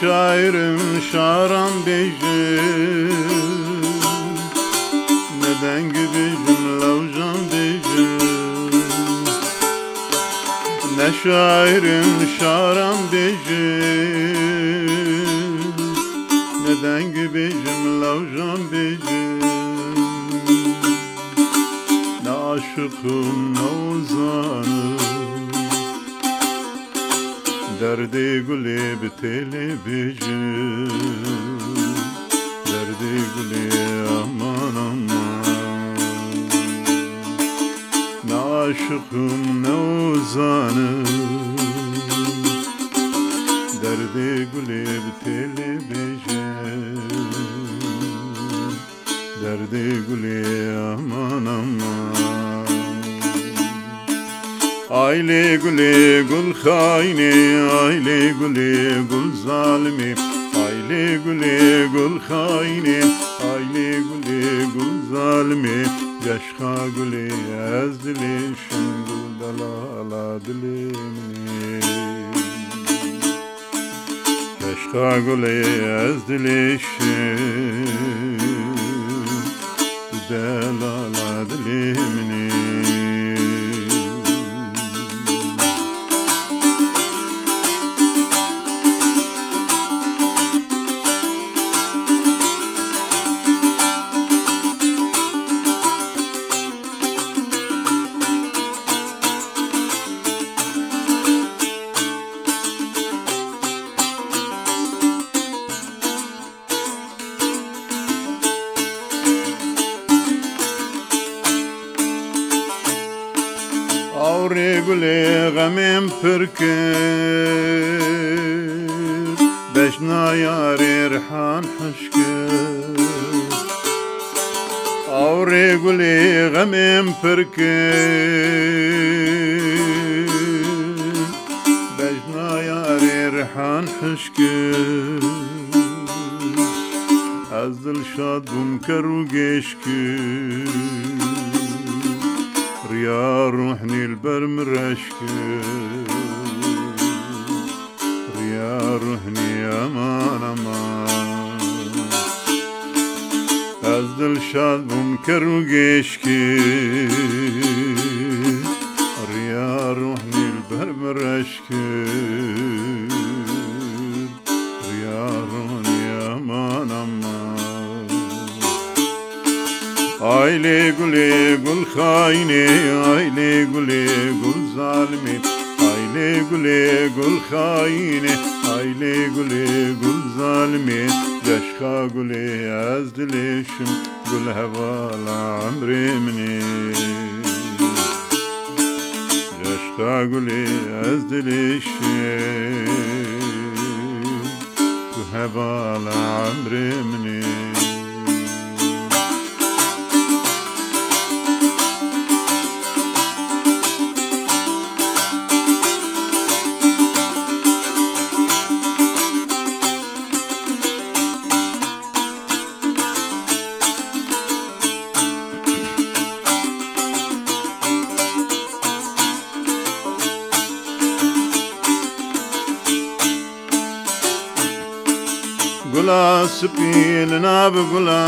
şairim şaran bejim neden gibicim lavcan bejim ne şairim şaran bejim neden gibicim lavcan bejim ne aşıkım ne uzanım derdi gülü biteli bejim derdi gülü aman aman ne aşıkım ne uzanım derdi gülü biteli bejim derdi gülü aman aman Aile güle gül khayni, aile güle gül zalimi Aile güle gül khayni, aile güle gül zalimi Yaşka güle ezdilişim gül dalala dilimni Yaşka güle ezdilişim gül dalala dilimni Avre güle gamim pürkür Beşna yâri rihan hışkır Avre güle gamim pürkür Beşna yâri rihan hışkır Az dilşad bum keru geçkür يا روحني البرمرشك يا روحني امان امان ازدل شاد بمكر وقشكي يا روحني البرمرشك يا روحني امان امان Aile güle gül khayni, aile güle gül zalimi Aile güle gül khayni, aile güle gül zalimi Yaşka güle ezdilişim gül hevala amrimni Yaşka güle ezdilişim gül hevala amrimni Gula spil nab gula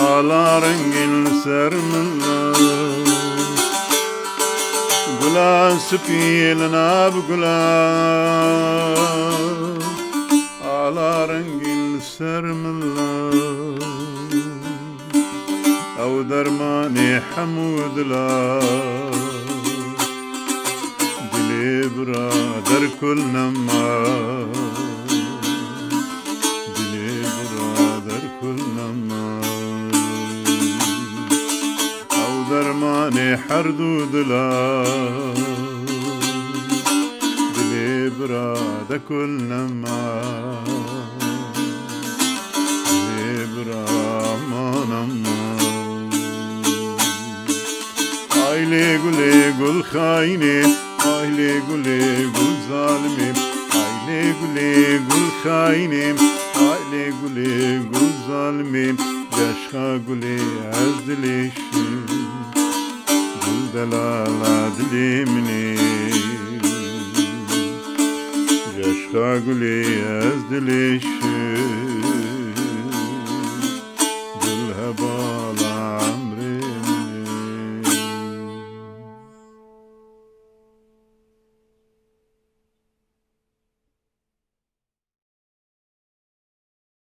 Ala rengin sermilla Gula spil nab gula Ala rengin sermilla Av dermani hamudla برادر کل نما دلی برادر کل نما او درمان هر دو دلا دلی برادر کل نما دلی برامان نما aile güle gül khayni aile güle gül zalimim aile güle gül khaynim aile güle gül zalimim yaşa güle ezdilişim gül delala dilimni تا گلی از دلش